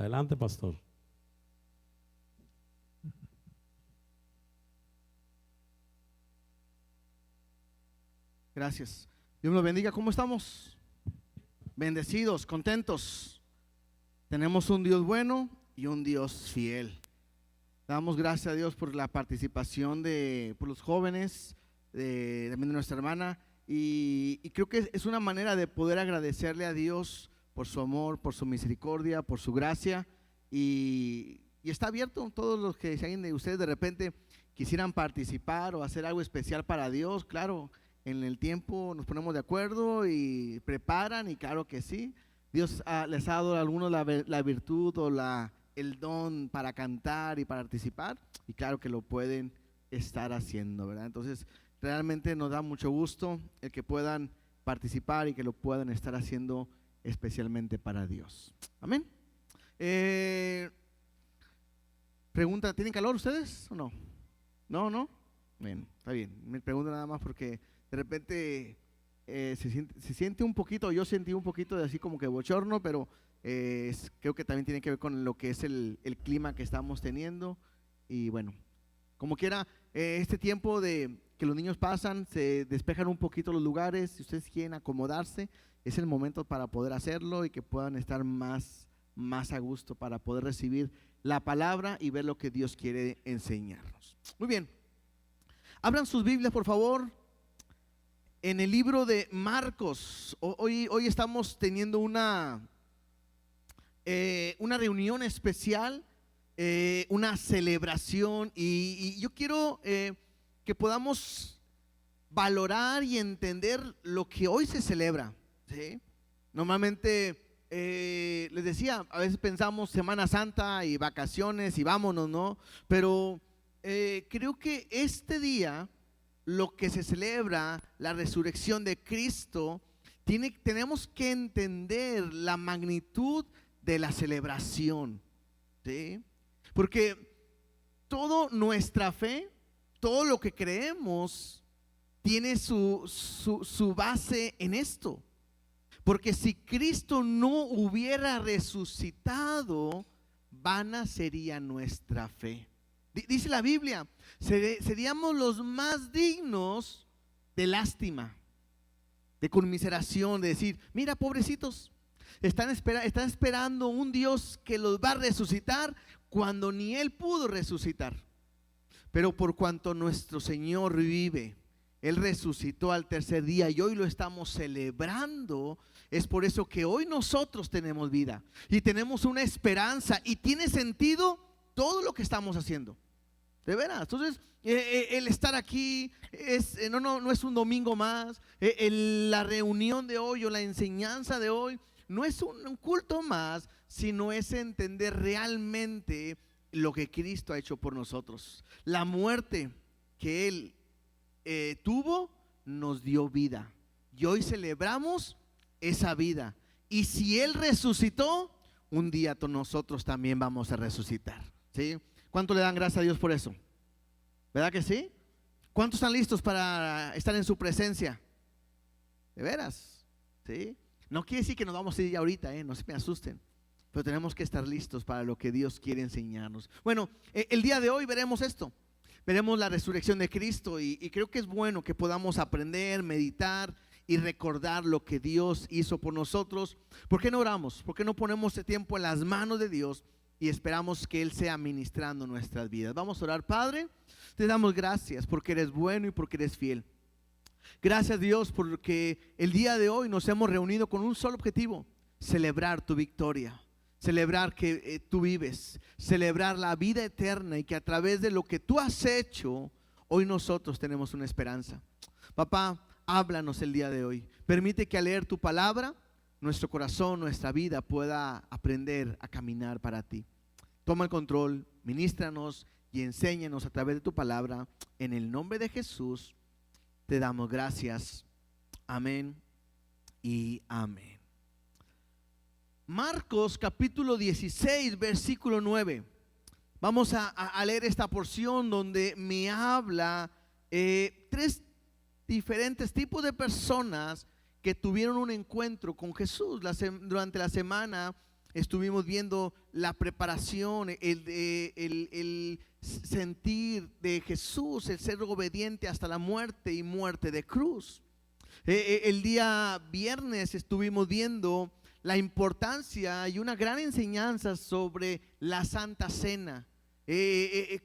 Adelante, pastor. Gracias. Dios nos bendiga. ¿Cómo estamos? Bendecidos, contentos. Tenemos un Dios bueno y un Dios fiel. Damos gracias a Dios por la participación por los jóvenes, también de nuestra hermana. Y creo que es una manera de poder agradecerle a Dios por su amor, por su misericordia, por su gracia. Y está abierto. Todos los que si alguien de ustedes de repente quisieran participar o hacer algo especial para Dios, claro, en el tiempo nos ponemos de acuerdo y preparan, y claro que sí. Dios les ha dado a algunos la virtud o el don para cantar y participar, y claro que lo pueden estar haciendo, ¿verdad? Entonces realmente nos da mucho gusto el que puedan participar y que lo puedan estar haciendo especialmente para Dios. Amén. Pregunta, ¿tienen calor ustedes o no? No. Bien, está bien. Me pregunto nada más porque de repente se siente un poquito, yo sentí un poquito de así como que bochorno, pero creo que también tiene que ver con lo que es el clima que estamos teniendo. Y bueno, como quiera, este tiempo de que los niños pasan, se despejan un poquito los lugares. Si ustedes quieren acomodarse, es el momento para poder hacerlo y que puedan estar más a gusto para poder recibir la palabra y ver lo que Dios quiere enseñarnos. Muy bien, abran sus Biblias por favor en el libro de Marcos. Hoy estamos teniendo una reunión especial, una celebración, y yo quiero que podamos valorar y entender lo que hoy se celebra, ¿sí? Normalmente les decía, a veces pensamos Semana Santa y vacaciones y vámonos, ¿no? Pero creo que este día, lo que se celebra, la resurrección de Cristo, tenemos que entender la magnitud de la celebración, ¿sí? Porque toda nuestra fe, todo lo que creemos, tiene su base en esto. Porque si Cristo no hubiera resucitado, vana sería nuestra fe. Dice la Biblia, seríamos los más dignos de lástima, de conmiseración, de decir, mira, pobrecitos, están esperando un Dios que los va a resucitar cuando ni Él pudo resucitar. Pero por cuanto nuestro Señor vive, Él resucitó al tercer día y hoy lo estamos celebrando. Es por eso que hoy nosotros tenemos vida y tenemos una esperanza, y tiene sentido todo lo que estamos haciendo. De veras. Entonces el estar aquí no es un domingo más. La reunión de hoy o la enseñanza de hoy no es un culto más, sino es entender realmente lo que Cristo ha hecho por nosotros. La muerte que Él tuvo nos dio vida, y hoy celebramos esa vida. Y si Él resucitó, un día nosotros también vamos a resucitar, ¿sí? ¿Cuánto le dan gracias a Dios por eso? ¿Verdad que sí? ¿Cuántos están listos para estar en su presencia? ¿De veras? ¿Sí? No quiere decir que nos vamos a ir ahorita, no se me asusten, pero tenemos que estar listos para lo que Dios quiere enseñarnos. Bueno, el día de hoy veremos esto. Veremos la resurrección de Cristo, y creo que es bueno que podamos aprender, meditar y recordar lo que Dios hizo por nosotros. ¿Por qué no oramos? ¿Por qué no ponemos este tiempo en las manos de Dios y esperamos que Él sea ministrando nuestras vidas? Vamos a orar. Padre, te damos gracias porque eres bueno y porque eres fiel. Gracias, Dios, porque el día de hoy nos hemos reunido con un solo objetivo: celebrar tu victoria, celebrar que tú vives, celebrar la vida eterna, y que a través de lo que tú has hecho, hoy nosotros tenemos una esperanza. Papá, háblanos el día de hoy. Permite que al leer tu palabra, nuestro corazón, nuestra vida pueda aprender a caminar para ti. Toma el control, ministranos y enséñanos a través de tu palabra. En el nombre de Jesús te damos gracias. Amén y amén. Marcos capítulo 16, versículo 9. Vamos a leer esta porción donde me habla tres diferentes tipos de personas que tuvieron un encuentro con Jesús. Durante la semana estuvimos viendo la preparación, el sentir de Jesús, el ser obediente hasta la muerte y muerte de cruz. El día viernes estuvimos viendo la importancia y una gran enseñanza sobre la Santa Cena,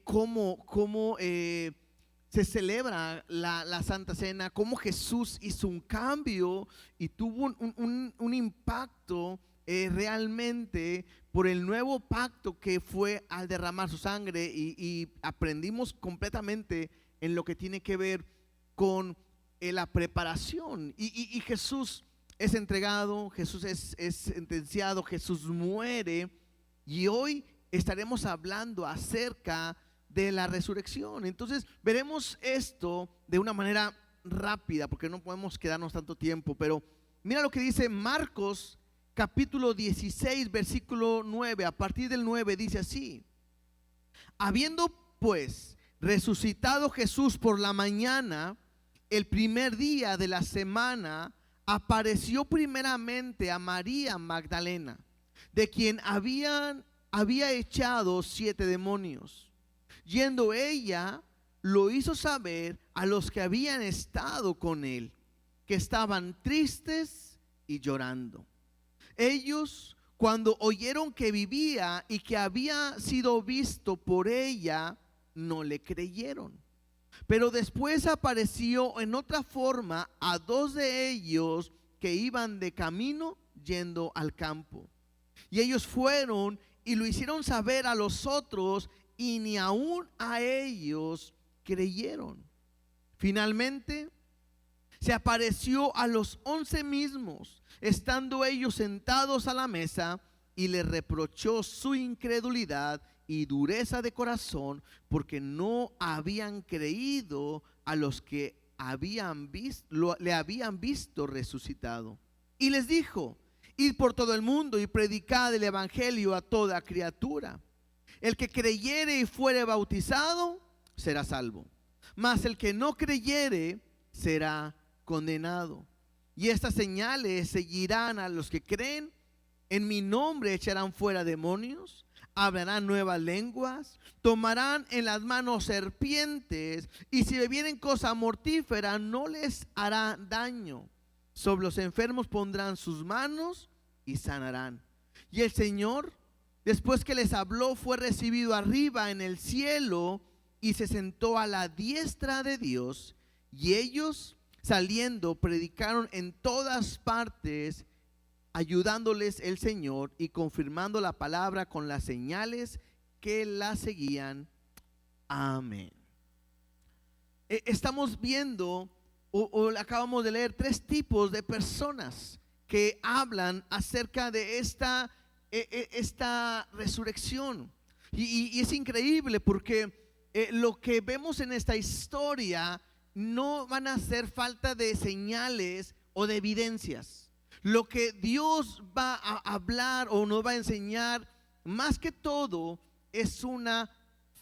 cómo se celebra la Santa Cena, cómo Jesús hizo un cambio y tuvo un impacto realmente por el nuevo pacto que fue al derramar su sangre, y aprendimos completamente en lo que tiene que ver con la preparación. Y Jesús es entregado, Jesús es sentenciado, Jesús muere, y hoy estaremos hablando acerca de la resurrección. Entonces veremos esto de una manera rápida porque no podemos quedarnos tanto tiempo, pero mira lo que dice Marcos capítulo 16 versículo 9. A partir del 9 dice así: habiendo pues resucitado Jesús por la mañana, el primer día de la semana, apareció primeramente a María Magdalena, de quien había echado 7 demonios. Yendo ella, lo hizo saber a los que habían estado con él, que estaban tristes y llorando. Ellos, cuando oyeron que vivía y que había sido visto por ella, no le creyeron. Pero después apareció en otra forma a 2 de ellos que iban de camino yendo al campo. Y ellos fueron y lo hicieron saber a los otros, y ni aún a ellos creyeron. Finalmente se apareció a los 11 mismos, estando ellos sentados a la mesa, y les reprochó su incredulidad y dureza de corazón, porque no habían creído a los que le habían visto resucitado. Y les dijo: id por todo el mundo y predicad el evangelio a toda criatura. El que creyere y fuere bautizado será salvo, mas el que no creyere será condenado. Y estas señales seguirán a los que creen: en mi nombre echarán fuera demonios, hablarán nuevas lenguas, tomarán en las manos serpientes, y si bebieren cosa mortífera no les hará daño. Sobre los enfermos pondrán sus manos y sanarán. Y el Señor, después que les habló, fue recibido arriba en el cielo y se sentó a la diestra de Dios. Y ellos, saliendo, predicaron en todas partes, ayudándoles el Señor y confirmando la palabra con las señales que la seguían. Amén. Estamos viendo o acabamos de leer 3 tipos de personas que hablan acerca de esta resurrección. Y es increíble porque lo que vemos en esta historia no van a hacer falta de señales o de evidencias. Lo que Dios va a hablar o nos va a enseñar, más que todo, es una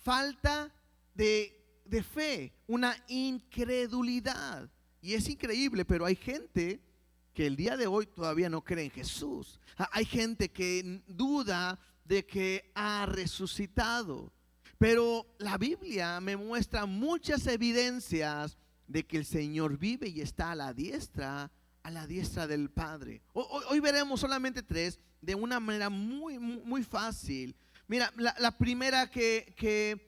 falta de fe, una incredulidad. Y es increíble, pero hay gente que el día de hoy todavía no cree en Jesús. Hay gente que duda de que ha resucitado. Pero la Biblia me muestra muchas evidencias de que el Señor vive y está a la diestra del Padre. Hoy veremos solamente 3 de una manera muy fácil. Mira, la primera que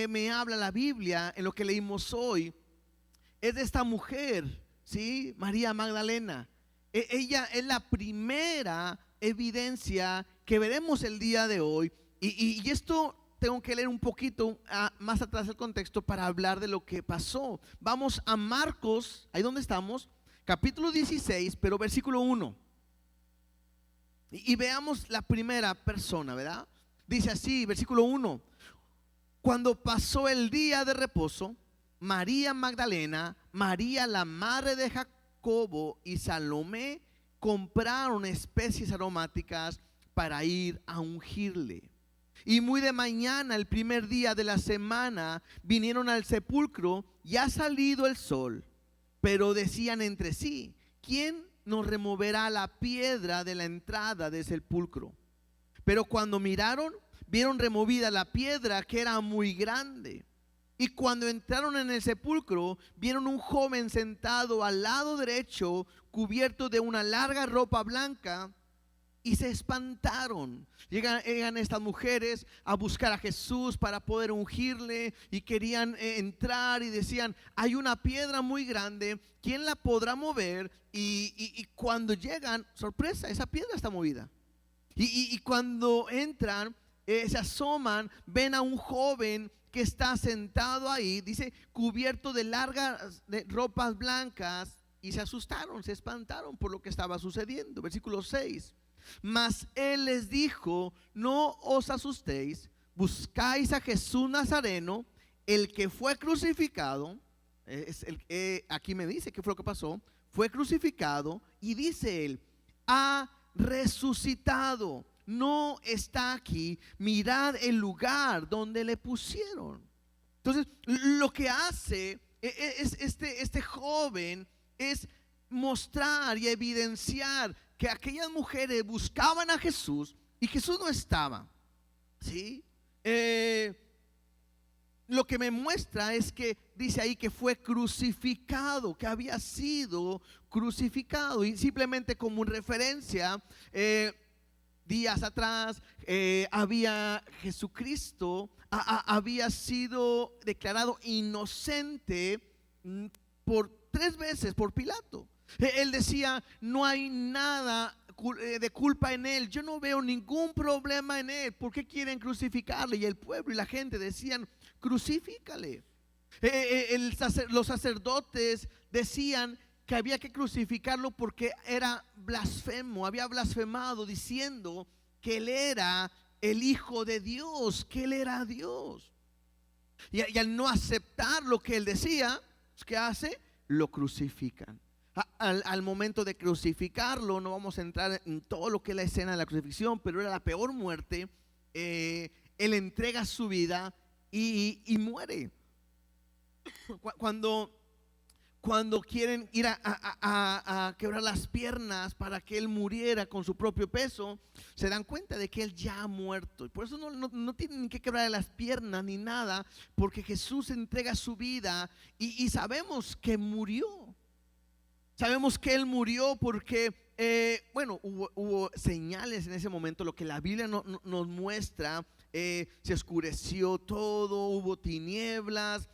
me habla la Biblia en lo que leímos hoy es de esta mujer, ¿sí? María Magdalena. Ella es la primera evidencia que veremos el día de hoy. Y esto tengo que leer un poquito más atrás el contexto para hablar de lo que pasó. Vamos a Marcos, ahí donde estamos, capítulo 16, pero versículo 1. Y veamos la primera persona, ¿verdad? Dice así, versículo 1. Cuando pasó el día de reposo, María Magdalena, María la madre de Jacobo y Salomé compraron especies aromáticas para ir a ungirle. Y muy de mañana, el primer día de la semana, vinieron al sepulcro. Ya ha salido el sol, pero decían entre sí: ¿quién nos removerá la piedra de la entrada del sepulcro? Pero cuando miraron, vieron removida la piedra, que era muy grande. Y cuando entraron en el sepulcro, vieron un joven sentado al lado derecho, cubierto de una larga ropa blanca, y se espantaron. Llegan estas mujeres a buscar a Jesús para poder ungirle, y querían entrar y decían: hay una piedra muy grande, ¿quién la podrá mover? Y cuando llegan, sorpresa, esa piedra está movida. Y cuando entran, se asoman, ven a un joven que está sentado ahí, dice, cubierto de largas ropas blancas, y se asustaron, se espantaron por lo que estaba sucediendo. Versículo 6. Mas él les dijo: no os asustéis, buscáis a Jesús Nazareno, el que fue crucificado. Aquí me dice qué fue lo que pasó. Fue crucificado, y dice él: ha resucitado, no está aquí, mirad el lugar donde le pusieron. Entonces, lo que hace este joven es mostrar y evidenciar que aquellas mujeres buscaban a Jesús y Jesús no estaba, ¿sí? Lo que me muestra es que dice ahí que fue crucificado, que había sido crucificado, y simplemente como referencia, días atrás había Jesucristo había sido declarado inocente por 3 veces por Pilato. Él decía: no hay nada de culpa en él, yo no veo ningún problema en él, ¿por qué quieren crucificarle? Y el pueblo y la gente decían: crucifícale. Los sacerdotes decían que había que crucificarlo porque era blasfemo, había blasfemado diciendo que él era el Hijo de Dios, que él era Dios. Y al no aceptar lo que él decía, ¿qué hace? Lo crucifican. Al momento de crucificarlo, no vamos a entrar en todo lo que es la escena de la crucifixión, pero era la peor muerte. Él entrega su vida y muere. Cuando quieren ir a quebrar las piernas para que él muriera con su propio peso, se dan cuenta de que él ya ha muerto. Y por eso no tienen que quebrar las piernas ni nada, porque Jesús entrega su vida y sabemos que murió. Sabemos que él murió porque, hubo señales en ese momento. Lo que la Biblia nos muestra, se oscureció todo, hubo tinieblas,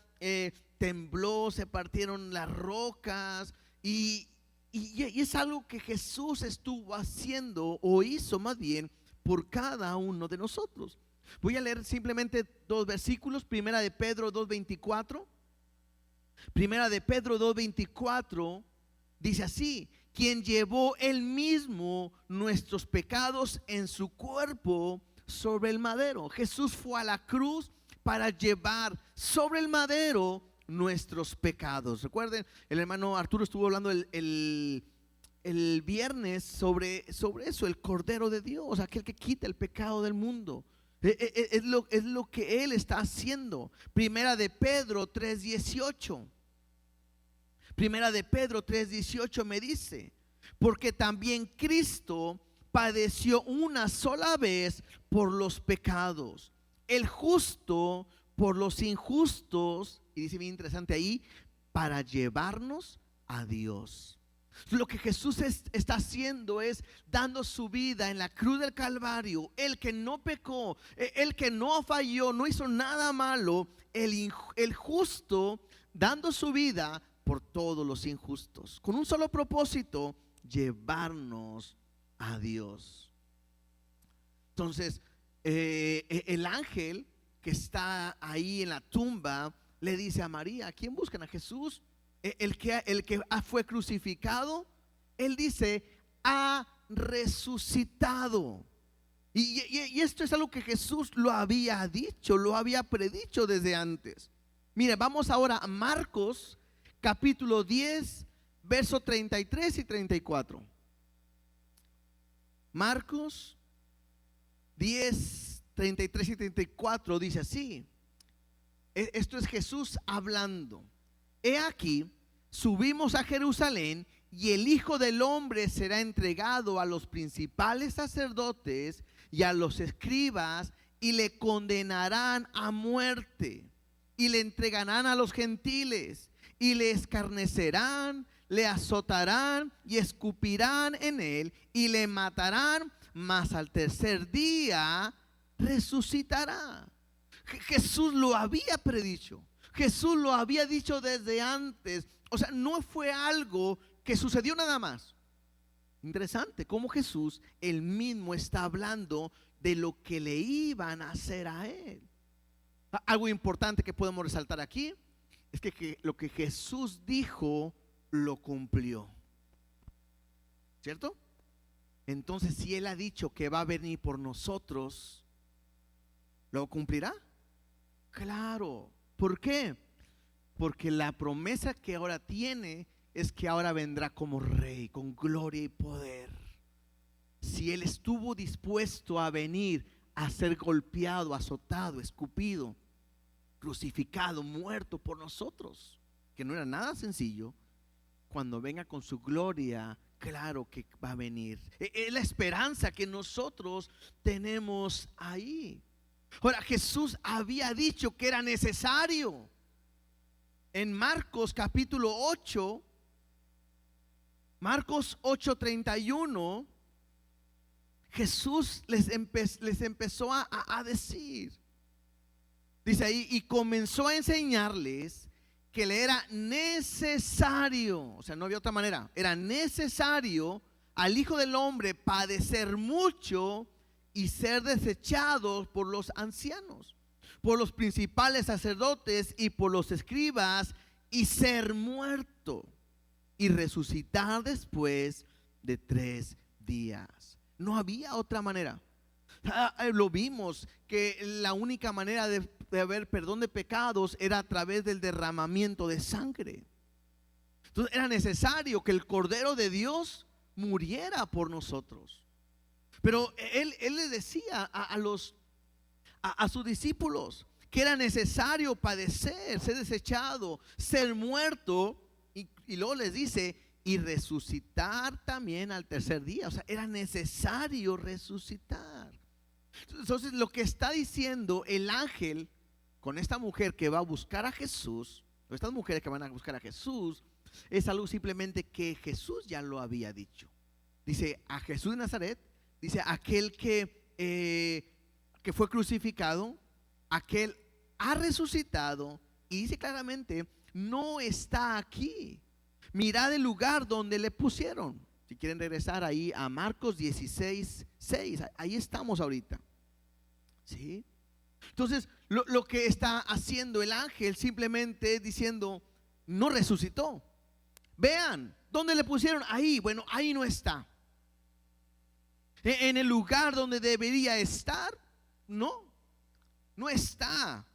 tembló, se partieron las rocas, y es algo que Jesús estuvo haciendo, o hizo más bien, por cada uno de nosotros. Voy a leer simplemente 2 versículos. Primera de Pedro 2:24. Primera de Pedro 2:24 dice así: quien llevó él mismo nuestros pecados en su cuerpo sobre el madero. Jesús fue a la cruz para llevar sobre el madero nuestros pecados. Recuerden, el hermano Arturo estuvo hablando el viernes sobre eso, el Cordero de Dios, aquel que quita el pecado del mundo. Es lo que él está haciendo. Primera de Pedro 3:18. Primera de Pedro 3:18 me dice: porque también Cristo padeció una sola vez por los pecados, el justo por los injustos, y dice bien interesante ahí, para llevarnos a Dios. Lo que Jesús está haciendo es dando su vida en la cruz del Calvario. El que no pecó, el que no falló, no hizo nada malo, el justo, dando su vida por todos los injustos, con un solo propósito: llevarnos a Dios. Entonces, el ángel que está ahí en la tumba le dice a María: ¿a quién buscan? A Jesús, el que fue crucificado. Él dice: ha resucitado. Y esto es algo que Jesús lo había dicho, lo había predicho desde antes. Mire, vamos ahora a Marcos capítulo 10, verso 33 y 34. Marcos 10, 33 y 34 dice así. Esto es Jesús hablando: he aquí, subimos a Jerusalén, y el Hijo del Hombre será entregado a los principales sacerdotes y a los escribas y le condenarán a muerte y le entregarán a los gentiles y le escarnecerán, le azotarán y escupirán en él y le matarán, mas al tercer día resucitará. Jesús lo había predicho. Jesús lo había dicho desde antes. O sea, no fue algo que sucedió nada más. Interesante cómo Jesús él mismo está hablando de lo que le iban a hacer a él. Algo importante que podemos resaltar aquí es que lo que Jesús dijo lo cumplió, ¿cierto? Entonces, si él ha dicho que va a venir por nosotros, ¿lo cumplirá? Claro. ¿Por qué? Porque la promesa que ahora tiene es que ahora vendrá como rey, con gloria y poder. Si él estuvo dispuesto a venir a ser golpeado, azotado, escupido, crucificado, muerto por nosotros, que no era nada sencillo, cuando venga con su gloria, claro que va a venir. Es la esperanza que nosotros tenemos ahí. Ahora, Jesús había dicho que era necesario. En Marcos capítulo 8, Marcos 8:31, Jesús les empezó a decir, dice ahí, y comenzó a enseñarles que le era necesario, o sea, no había otra manera, era necesario al Hijo del Hombre padecer mucho y ser desechado por los ancianos, por los principales sacerdotes y por los escribas, y ser muerto y resucitar después de 3 días. No había otra manera. Lo vimos que la única manera de haber perdón de pecados era a través del derramamiento de sangre. Entonces era necesario que el Cordero de Dios muriera por nosotros. Pero él les decía a sus discípulos que era necesario padecer, ser desechado, ser muerto, y luego les dice, y resucitar también al tercer día. O sea, era necesario resucitar. Entonces, lo que está diciendo el ángel con esta mujer que va a buscar a Jesús, o estas mujeres que van a buscar a Jesús, es algo simplemente que Jesús ya lo había dicho. Dice a Jesús de Nazaret, dice aquel que fue crucificado, aquel ha resucitado, y dice claramente, no está aquí. Mirad el lugar donde le pusieron. Si quieren regresar ahí a Marcos 16:6, ahí estamos ahorita. ¿Sí? Entonces, lo que está haciendo el ángel simplemente diciendo, no resucitó. Vean, ¿dónde le pusieron? Ahí, bueno, ahí no está. En el lugar donde debería estar, no está.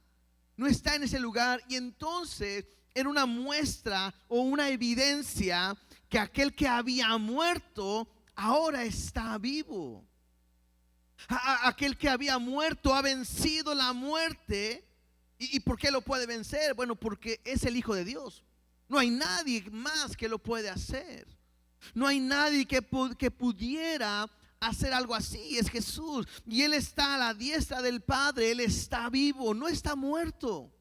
No está en ese lugar. Y entonces era una muestra o una evidencia que aquel que había muerto ahora está vivo. Aquel que había muerto ha vencido la muerte. ¿Y por qué lo puede vencer? Bueno, porque es el Hijo de Dios. No hay nadie más que lo puede hacer. No hay nadie que pudiera hacer algo así. Es Jesús, y Él está a la diestra del Padre. Él está vivo, no está muerto.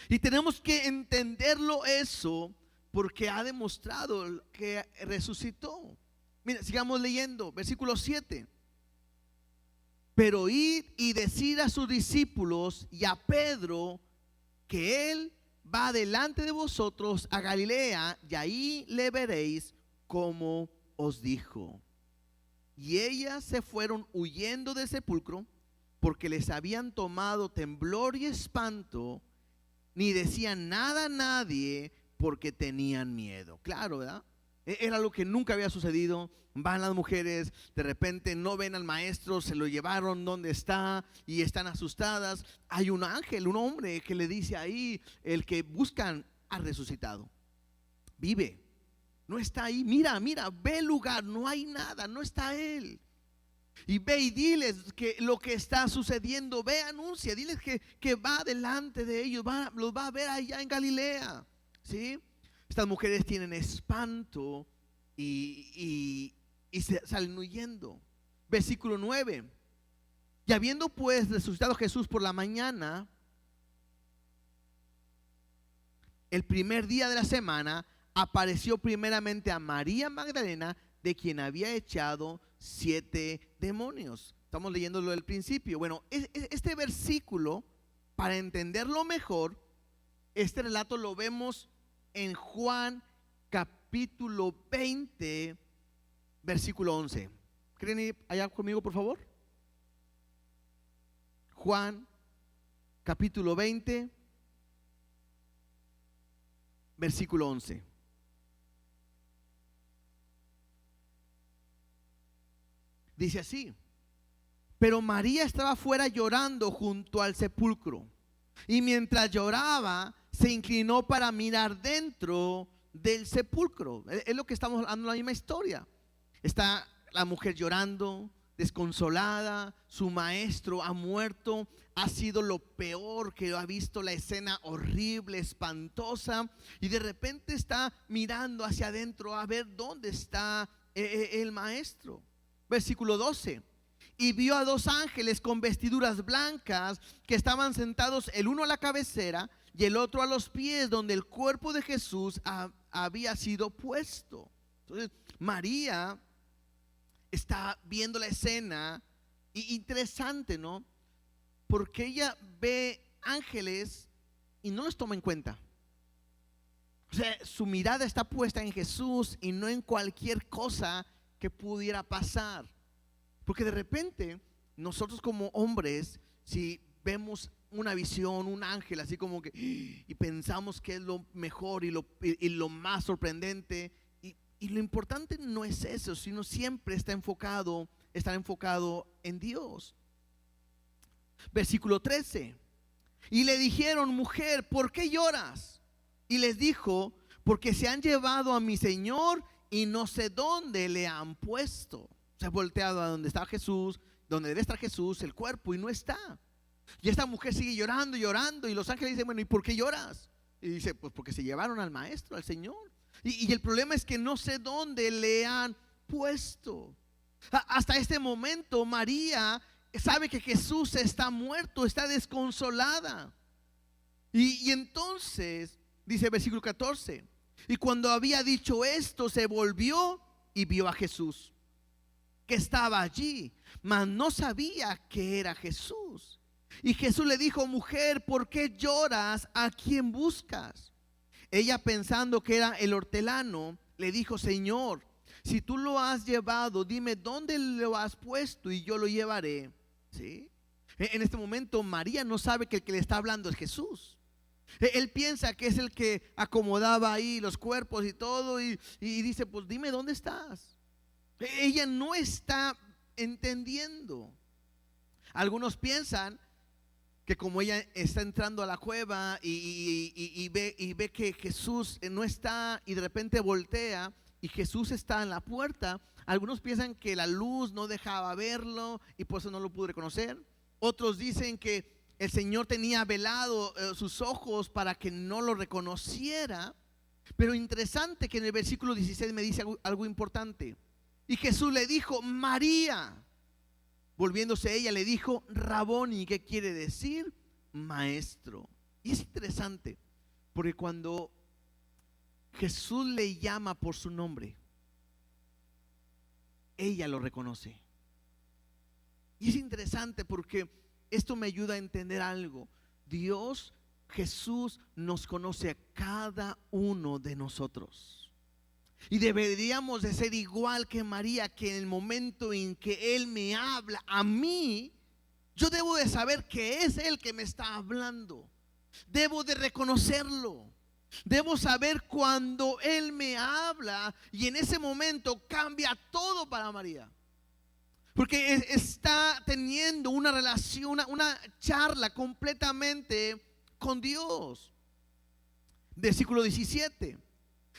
Y tenemos que entenderlo eso, porque ha demostrado que resucitó. Mira, sigamos leyendo, versículo 7. Pero id y decid a sus discípulos y a Pedro que Él va delante de vosotros a Galilea, y ahí le veréis como os dijo. Y ellas se fueron huyendo del sepulcro, porque les habían tomado temblor y espanto, ni decían nada a nadie porque tenían miedo. Claro, ¿verdad? Era algo que nunca había sucedido. Van las mujeres, de repente no ven al maestro, se lo llevaron donde está y están asustadas. Hay un ángel, un hombre que le dice ahí, el que buscan ha resucitado, vive, no está ahí. Mira, ve el lugar, no hay nada, no está él. Y ve y diles que lo que está sucediendo, ve, anuncia, diles que va delante de ellos, los va a ver allá en Galilea. ¿Sí? Estas mujeres tienen espanto y se salen huyendo. Versículo 9. Y habiendo pues resucitado Jesús por la mañana, el primer día de la semana, apareció primeramente a María Magdalena, de quien había echado 7 demonios. Estamos leyéndolo del principio. Bueno, este versículo, para entenderlo mejor, este relato lo vemos en Juan capítulo 20, versículo 11. ¿Quieren ir allá conmigo, por favor? Juan capítulo 20, versículo 11. Dice así: pero María estaba fuera llorando junto al sepulcro, y mientras lloraba se inclinó para mirar dentro del sepulcro. Es lo que estamos hablando, la misma historia. Está la mujer llorando, desconsolada, su maestro ha muerto, ha sido lo peor que ha visto, la escena horrible, espantosa, y de repente está mirando hacia adentro a ver dónde está el maestro. Versículo 12. Y vio a 2 ángeles con vestiduras blancas que estaban sentados, el uno a la cabecera y el otro a los pies, donde el cuerpo de Jesús había sido puesto. Entonces María está viendo la escena, y interesante, ¿no? Porque ella ve ángeles y no los toma en cuenta. O sea, su mirada está puesta en Jesús y no en cualquier cosa que pudiera pasar. Porque de repente nosotros como hombres, si vemos una visión, un ángel así como que, y pensamos que es lo mejor y lo más sorprendente, y lo importante no es eso, sino siempre estar enfocado en Dios. Versículo 13. Y le dijeron: mujer, ¿por qué lloras? Y les dijo: porque se han llevado a mi Señor y no sé dónde le han puesto. Se ha volteado a donde está Jesús, donde debe estar Jesús, el cuerpo, y no está. Y esta mujer sigue llorando y llorando, y los ángeles dicen: bueno, ¿y por qué lloras? Y dice: pues porque se llevaron al maestro, al Señor. Y el problema es que no sé dónde le han puesto. Hasta este momento María sabe que Jesús está muerto, está desconsolada. Y entonces dice versículo 14: y cuando había dicho esto, se volvió y vio a Jesús, que estaba allí, mas no sabía que era Jesús. Y Jesús le dijo: mujer, ¿por qué lloras? ¿A quién buscas? Ella, pensando que era el hortelano, le dijo: Señor, si tú lo has llevado, dime dónde lo has puesto y yo lo llevaré. ¿Sí? En este momento María no sabe que el que le está hablando es Jesús. Él piensa que es el que acomodaba ahí los cuerpos y todo, y dice: pues dime dónde estás. Ella no está entendiendo. Algunos piensan que como ella está entrando a la cueva y ve que Jesús no está, y de repente voltea y Jesús está en la puerta, algunos piensan que la luz no dejaba verlo y por eso no lo pudo reconocer. Otros dicen que el Señor tenía velado sus ojos para que no lo reconociera. Pero interesante que en el versículo 16 me dice algo importante. Y Jesús le dijo: María. Volviéndose ella le dijo: Raboni, que quiere decir maestro. Y es interesante porque cuando Jesús le llama por su nombre, ella lo reconoce. Y es interesante porque esto me ayuda a entender algo. Dios, Jesús, nos conoce a cada uno de nosotros. Y deberíamos de ser igual que María, que en el momento en que Él me habla a mí, yo debo de saber que es Él que me está hablando. Debo de reconocerlo. Debo saber cuando Él me habla, y en ese momento cambia todo para María. Porque está teniendo una relación, una charla completamente con Dios. Versículo 17.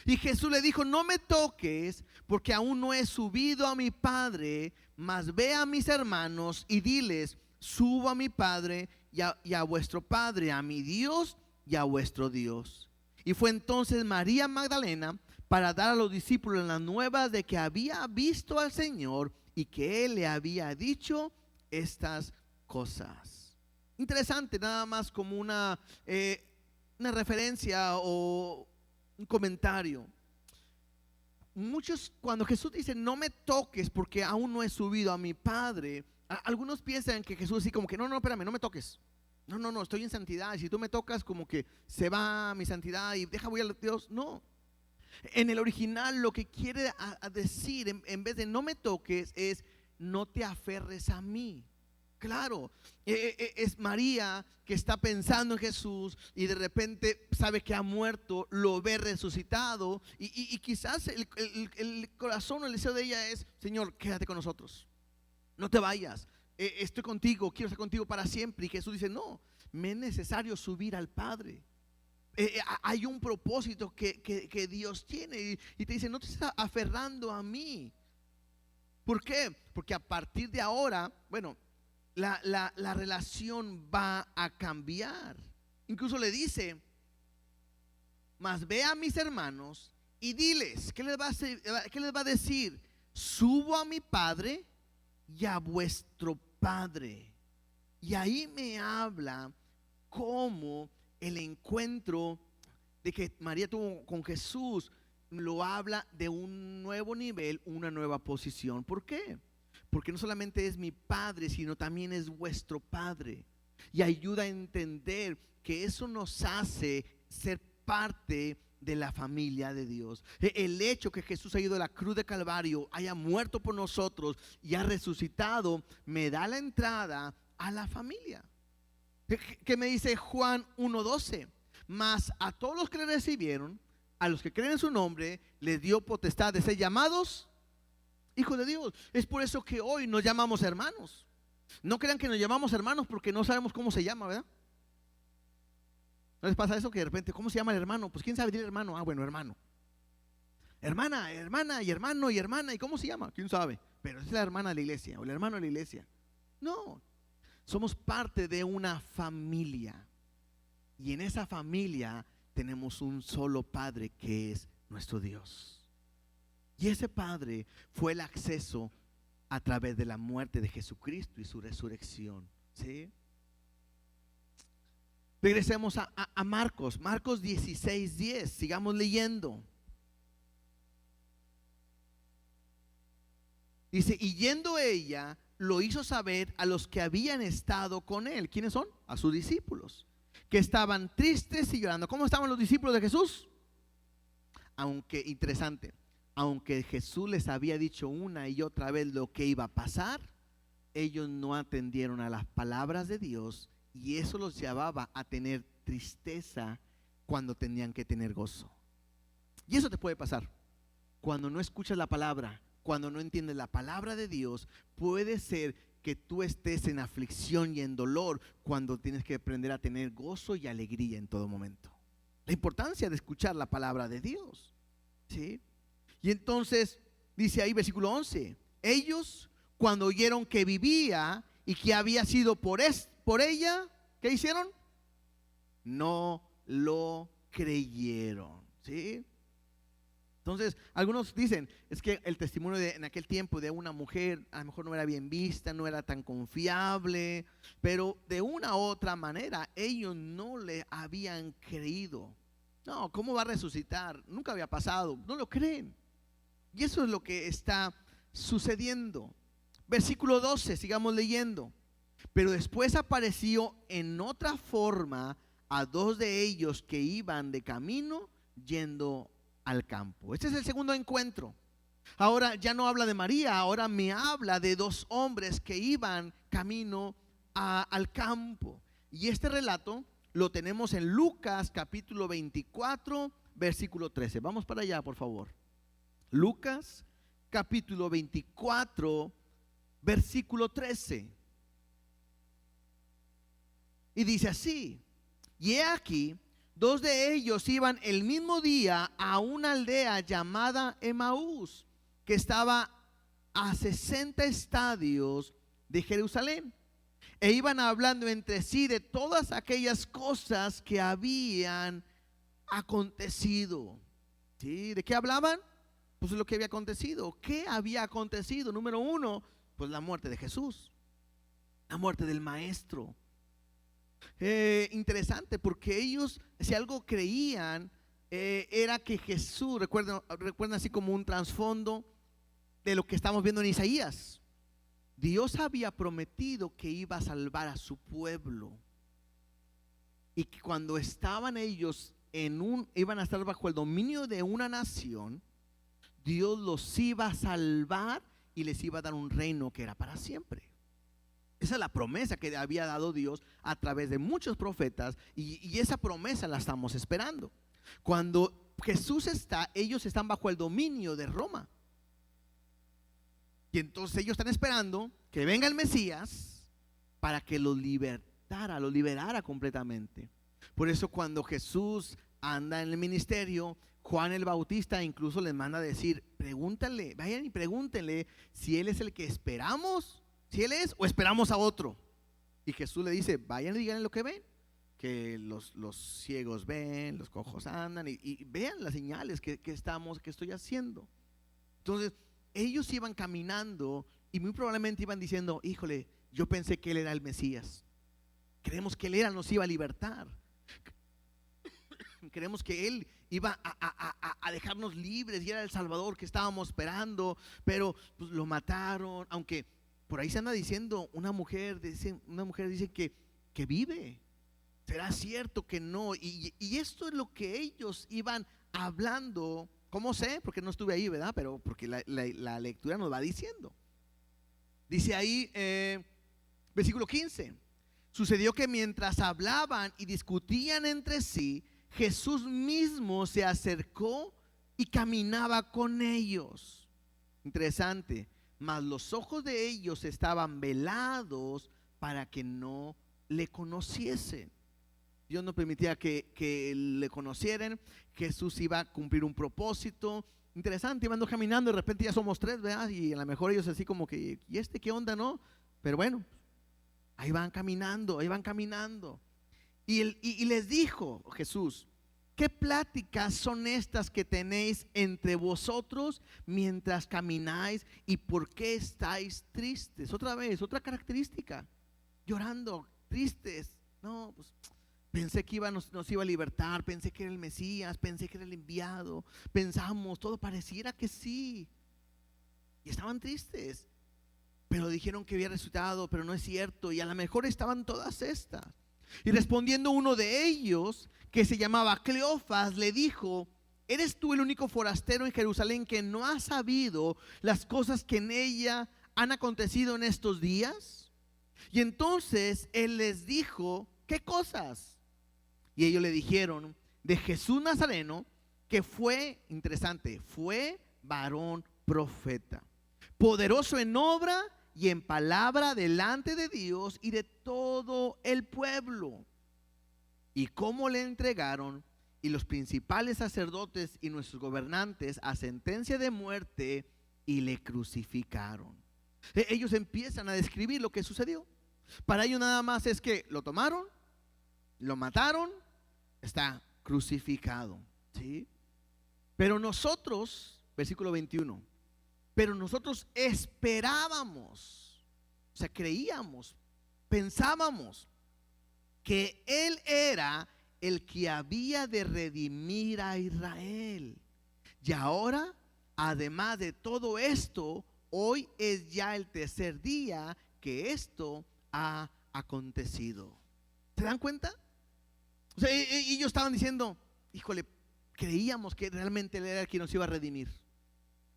Y Jesús le dijo: no me toques, porque aún no he subido a mi Padre, mas ve a mis hermanos y diles: subo a mi Padre y a vuestro Padre, a mi Dios y a vuestro Dios. Y fue entonces María Magdalena para dar a los discípulos las nuevas de que había visto al Señor y que él le había dicho estas cosas. Interesante, nada más como una referencia o un comentario. Muchos, cuando Jesús dice no me toques porque aún no he subido a mi Padre, algunos piensan que Jesús así como que no, espérame, no me toques. No, estoy en santidad. Y si tú me tocas, como que se va mi santidad y voy a Dios. No. En el original, lo que quiere decir en vez de no me toques, es no te aferres a mí. Claro, es María que está pensando en Jesús y de repente sabe que ha muerto, lo ve resucitado y quizás el corazón o el deseo de ella es: Señor, quédate con nosotros, no te vayas. Estoy contigo, quiero estar contigo para siempre. Y Jesús dice: no, me es necesario subir al Padre. Hay un propósito que Dios tiene y te dice: no te estás aferrando a mí. ¿Por qué? Porque a partir de ahora, bueno, la relación va a cambiar. Incluso le dice: mas ve a mis hermanos y diles, ¿qué les va a decir? Subo a mi Padre y a vuestro Padre. Y ahí me habla cómo el encuentro de que María tuvo con Jesús lo habla de un nuevo nivel, una nueva posición. ¿Por qué? Porque no solamente es mi Padre, sino también es vuestro Padre. Y ayuda a entender que eso nos hace ser parte de la familia de Dios. El hecho que Jesús ha ido a la cruz de Calvario, haya muerto por nosotros y ha resucitado, me da la entrada a la familia. ¿Qué me dice Juan 1:12? Mas a todos los que le recibieron, a los que creen en su nombre, les dio potestad de ser llamados hijos de Dios. Es por eso que hoy nos llamamos hermanos. No crean que nos llamamos hermanos porque no sabemos cómo se llama, ¿verdad? ¿No les pasa eso que de repente, ¿cómo se llama el hermano? Pues quién sabe decir hermano. Ah, bueno, hermano. Hermana y hermano y hermana. ¿Y cómo se llama? ¿Quién sabe? Pero es la hermana de la iglesia o el hermano de la iglesia. No, somos parte de una familia. Y en esa familia tenemos un solo Padre que es nuestro Dios. Y ese Padre fue el acceso a través de la muerte de Jesucristo y su resurrección. ¿Sí? Regresemos a Marcos 16:10. Sigamos leyendo. Dice: y yendo ella, lo hizo saber a los que habían estado con él. ¿Quiénes son? A sus discípulos, que estaban tristes y llorando. ¿Cómo estaban los discípulos de Jesús? Aunque, interesante, aunque Jesús les había dicho una y otra vez lo que iba a pasar, ellos no atendieron a las palabras de Dios. Y eso los llevaba a tener tristeza cuando tenían que tener gozo. Y eso te puede pasar cuando no escuchas la palabra, cuando no entiendes la palabra de Dios. Puede ser que tú estés en aflicción y en dolor cuando tienes que aprender a tener gozo y alegría en todo momento. La importancia de escuchar la palabra de Dios, ¿sí? Y entonces dice ahí versículo 11: ellos, cuando oyeron que vivía y que había sido por ella, ¿qué hicieron? No lo creyeron, ¿sí? Entonces, algunos dicen, es que el testimonio en aquel tiempo de una mujer a lo mejor no era bien vista, no era tan confiable, pero de una u otra manera ellos no le habían creído. No, ¿cómo va a resucitar? Nunca había pasado, no lo creen. Y eso es lo que está sucediendo. Versículo 12, sigamos leyendo. Pero después apareció en otra forma a dos de ellos que iban de camino yendo al campo. Este es el segundo encuentro. Ahora ya no habla de María, ahora me habla de dos hombres que iban camino al campo. Y este relato lo tenemos en Lucas capítulo 24, versículo 13. Vamos para allá, por favor. Lucas capítulo 24, versículo 13. Y dice así: y he aquí, dos de ellos iban el mismo día a una aldea llamada Emaús, que estaba a 60 estadios de Jerusalén, e iban hablando entre sí de todas aquellas cosas que habían acontecido. ¿Sí? ¿De qué hablaban? pues lo que había acontecido. ¿Qué había acontecido? Número uno, pues la muerte de Jesús, la muerte del maestro. Interesante, porque ellos, si algo creían, era que Jesús, recuerdan así como un trasfondo de lo que estamos viendo en Isaías. Dios había prometido que iba a salvar a su pueblo, y que cuando estaban ellos iban a estar bajo el dominio de una nación, Dios los iba a salvar y les iba a dar un reino que era para siempre. Esa es la promesa que había dado Dios a través de muchos profetas, y esa promesa la estamos esperando. Cuando Jesús ellos están bajo el dominio de Roma, y entonces ellos están esperando que venga el Mesías para que los liberara completamente. Por eso cuando Jesús anda en el ministerio, Juan el Bautista incluso les manda a decir: pregúntale, vayan y pregúntenle si él es el que esperamos, si él es, o esperamos a otro. Y Jesús le dice: vayan y díganle lo que ven, que los ciegos ven, los cojos andan, y vean las señales que estoy haciendo. Entonces ellos iban caminando y muy probablemente iban diciendo: híjole, yo pensé que él era el Mesías, creemos que él nos iba a libertar, creemos que él iba a dejarnos libres y era el Salvador que estábamos esperando, pero pues lo mataron. Aunque por ahí se anda diciendo, una mujer dice que vive. ¿Será cierto que no? Y esto es lo que ellos iban hablando. ¿Cómo sé? Porque no estuve ahí, ¿verdad? Pero porque la lectura nos va diciendo. Dice ahí, versículo 15: sucedió que mientras hablaban y discutían entre sí, Jesús mismo se acercó y caminaba con ellos. Interesante. Mas los ojos de ellos estaban velados para que no le conociesen. Dios no permitía que le conocieran. Jesús iba a cumplir un propósito. Interesante, iban caminando, de repente ya somos tres, ¿verdad? Y a lo mejor ellos así como que, ¿y qué onda, no? Pero bueno, ahí van caminando. Y les dijo Jesús: ¿qué pláticas son estas que tenéis entre vosotros mientras camináis? ¿Y por qué estáis tristes? Otra vez, otra característica: llorando, tristes. No, pues pensé que nos iba a libertar, pensé que era el Mesías, pensé que era el enviado, pensamos, todo pareciera que sí. Y estaban tristes, pero dijeron que había resucitado, pero no es cierto. Y a lo mejor estaban todas estas. Y respondiendo uno de ellos, que se llamaba Cleofas, le dijo: ¿eres tú el único forastero en Jerusalén que no ha sabido las cosas que en ella han acontecido en estos días? Y entonces él les dijo: ¿qué cosas? Y ellos le dijeron: de Jesús Nazareno, que fue, interesante, fue varón profeta, poderoso en obra y en palabra delante de Dios y de todo el pueblo. Y cómo le entregaron, y los principales sacerdotes y nuestros gobernantes, a sentencia de muerte, y le crucificaron. Ellos empiezan a describir lo que sucedió. Para ellos nada más es que lo tomaron, lo mataron, está crucificado, ¿sí? Pero nosotros, versículo 21, pero nosotros esperábamos, o sea, creíamos, pensábamos que él era el que había de redimir a Israel. Y ahora, además de todo esto, hoy es ya el tercer día que esto ha acontecido. ¿Se dan cuenta? O sea, ellos estaban diciendo: híjole, creíamos que realmente él era el que nos iba a redimir,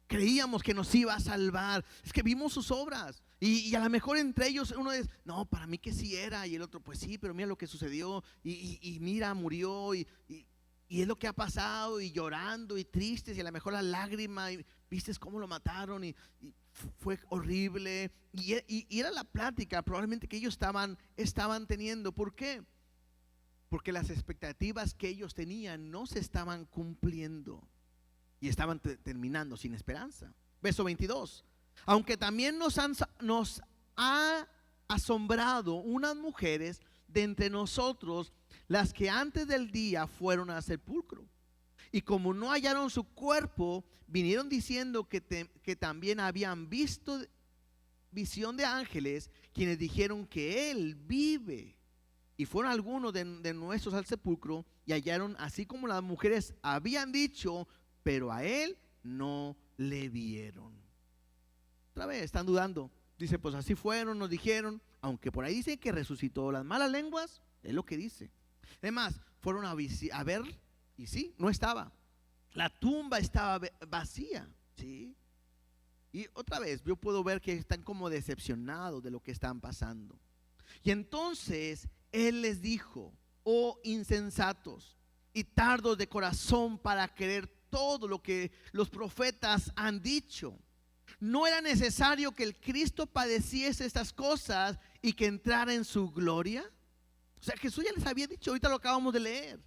creíamos que nos iba a salvar, es que vimos sus obras. Y a lo mejor entre ellos uno dice: no, para mí que sí era. Y el otro: pues sí, pero mira lo que sucedió. Y mira, murió. Y es lo que ha pasado. Y llorando y tristes. Y a lo mejor la lágrima. Y viste cómo lo mataron. Y fue horrible. Y era la plática probablemente que ellos estaban teniendo. ¿Por qué? Porque las expectativas que ellos tenían no se estaban cumpliendo. Y estaban terminando sin esperanza. Verso 22. Aunque también nos ha asombrado unas mujeres de entre nosotros, las que antes del día fueron al sepulcro, Y como no hallaron su cuerpo, vinieron diciendo que también habían visto visión de ángeles, quienes dijeron que él vive. Y fueron algunos de nuestros al sepulcro y hallaron así como las mujeres habían dicho, pero a él no le vieron. Otra vez están dudando. Dice, pues así fueron, nos dijeron, aunque por ahí dice que resucitó. Las malas lenguas es lo que dice. Además, fueron a ver y sí, no estaba. La tumba estaba vacía, ¿sí? Y otra vez, yo puedo ver que están como decepcionados de lo que están pasando. Y entonces él les dijo, oh insensatos y tardos de corazón para creer todo lo que los profetas han dicho. ¿No era necesario que el Cristo padeciese estas cosas y que entrara en su gloria? O sea, Jesús ya les había dicho, ahorita lo acabamos de leer.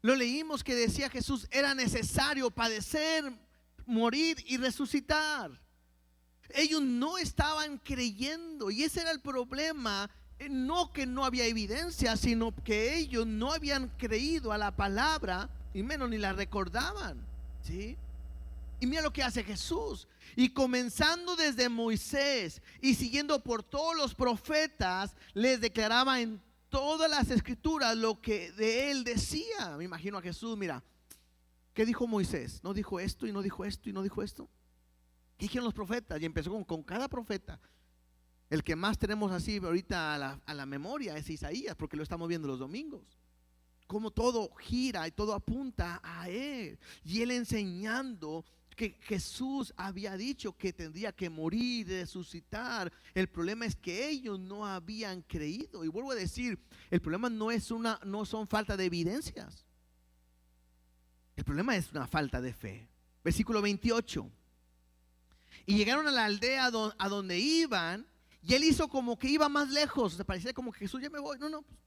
Lo leímos que decía Jesús, era necesario padecer, morir y resucitar. Ellos no estaban creyendo y ese era el problema. No que no había evidencia, sino que ellos no habían creído a la palabra y menos ni la recordaban, ¿sí? Y mira lo que hace Jesús. Y comenzando desde Moisés y siguiendo por todos los profetas, les declaraba en todas las escrituras lo que de él decía. Me imagino a Jesús, mira, ¿qué dijo Moisés? No dijo esto y no dijo esto y no dijo esto. ¿Qué dijeron los profetas? Y empezó con cada profeta. El que más tenemos así ahorita a la memoria es Isaías, porque lo estamos viendo los domingos. Como todo gira y todo apunta a él. Y él enseñando que Jesús había dicho que tendría que morir y resucitar. El problema es que ellos no habían creído. Y vuelvo a decir, el problema no son falta de evidencias. El problema es una falta de fe. Versículo 28. Y llegaron a la aldea a donde iban. Y él hizo como que iba más lejos. Se parecía como que Jesús, ya me voy. No, pues,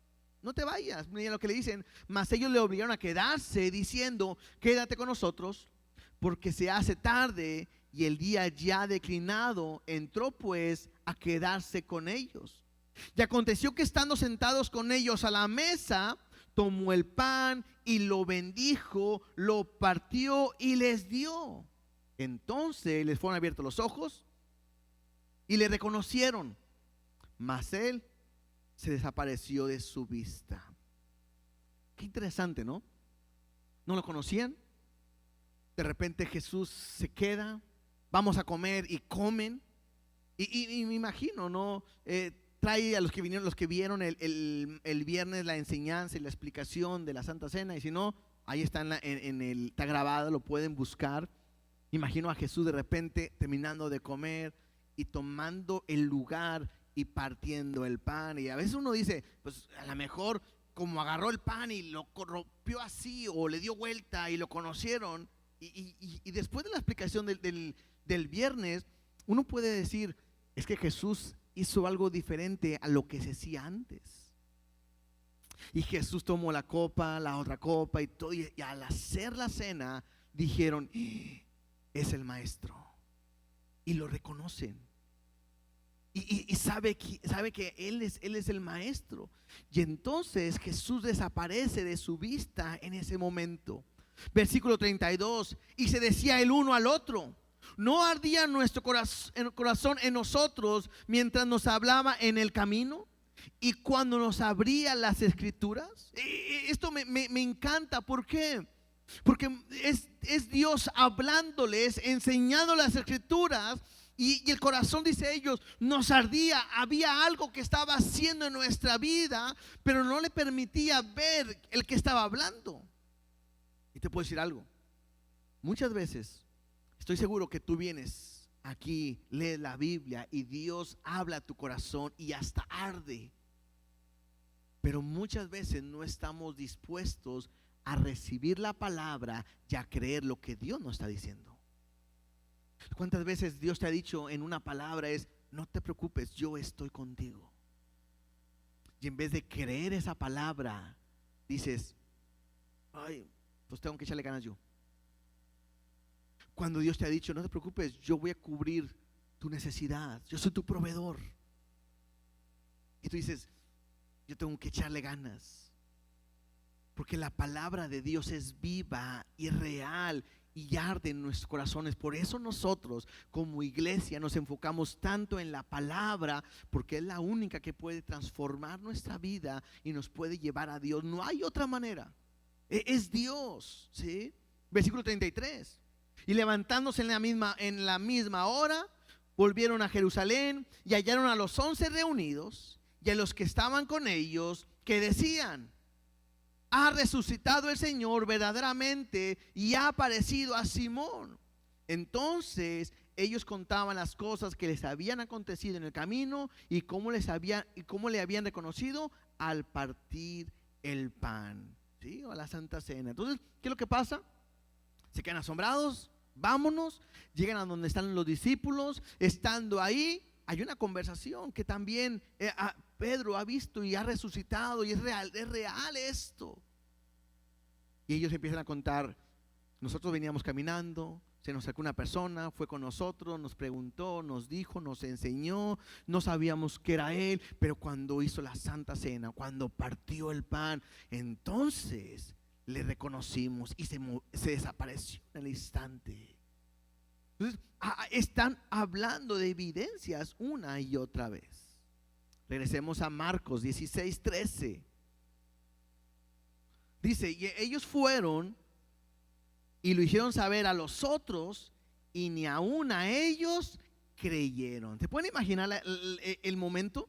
no te vayas. Miren lo que le dicen. Mas ellos le obligaron a quedarse, diciendo, quédate con nosotros, porque se hace tarde y el día ya declinado. Entró pues a quedarse con ellos. Y aconteció que estando sentados con ellos a la mesa, tomó el pan y lo bendijo, lo partió y les dio. Entonces les fueron abiertos los ojos y le reconocieron, mas él se desapareció de su vista. Qué interesante, ¿no? No lo conocían. De repente Jesús se queda, vamos a comer y comen. Y me imagino, ¿no? Trae a los que vinieron, los que vieron el viernes la enseñanza y la explicación de la Santa Cena. Y si no, ahí está está grabado, lo pueden buscar. Imagino a Jesús de repente terminando de comer y tomando el lugar y partiendo el pan. Y a veces uno dice, pues a lo mejor como agarró el pan y lo rompió así, o le dio vuelta y lo conocieron. Y después de la explicación del viernes, uno puede decir, es que Jesús hizo algo diferente a lo que se hacía antes. Y Jesús tomó la copa, la otra copa y todo, y al hacer la cena dijeron, es el maestro. Y lo reconocen. Y sabe que él es el maestro. Y entonces Jesús desaparece de su vista en ese momento. Versículo 32. Y se decía el uno al otro, ¿no ardía nuestro corazón en nosotros mientras nos hablaba en el camino y cuando nos abría las escrituras? Esto me encanta. ¿Por qué? Porque es Dios hablándoles, enseñando las escrituras. Y el corazón, dice ellos, nos ardía. Había algo que estaba haciendo en nuestra vida, pero no le permitía ver el que estaba hablando. Y te puedo decir algo. Muchas veces estoy seguro que tú vienes aquí, lees la Biblia y Dios habla a tu corazón y hasta arde. Pero muchas veces no estamos dispuestos a recibir la palabra y a creer lo que Dios nos está diciendo. ¿Cuántas veces Dios te ha dicho en una palabra es, no te preocupes, yo estoy contigo? Y en vez de creer esa palabra, dices, ay, pues tengo que echarle ganas yo. Cuando Dios te ha dicho, no te preocupes, yo voy a cubrir tu necesidad, yo soy tu proveedor. Y tú dices, yo tengo que echarle ganas. Porque la palabra de Dios es viva y real y arde en nuestros corazones. Por eso nosotros como iglesia nos enfocamos tanto en la palabra, porque es la única que puede transformar nuestra vida y nos puede llevar a Dios. No hay otra manera. Es Dios, ¿sí? Versículo 33. Y levantándose en la misma hora, volvieron a Jerusalén y hallaron a los 11 reunidos y a los que estaban con ellos, que decían: ha resucitado el Señor verdaderamente y ha aparecido a Simón. Entonces ellos contaban las cosas que les habían acontecido en el camino y cómo le habían reconocido al partir el pan, ¿sí? O a la Santa Cena. Entonces, ¿qué es lo que pasa? Se quedan asombrados, vámonos, llegan a donde están los discípulos. Estando ahí, hay una conversación que también Pedro ha visto y ha resucitado, y es real esto. Y ellos empiezan a contar: nosotros veníamos caminando, se nos acercó una persona, fue con nosotros, nos preguntó, nos dijo, nos enseñó, no sabíamos que era él, pero cuando hizo la Santa Cena, cuando partió el pan, entonces le reconocimos y se desapareció en el instante. Entonces, están hablando de evidencias una y otra vez. Regresemos a Marcos 16:13. Dice: y ellos fueron y lo hicieron saber a los otros, y ni aún a ellos creyeron. ¿Se pueden imaginar el momento?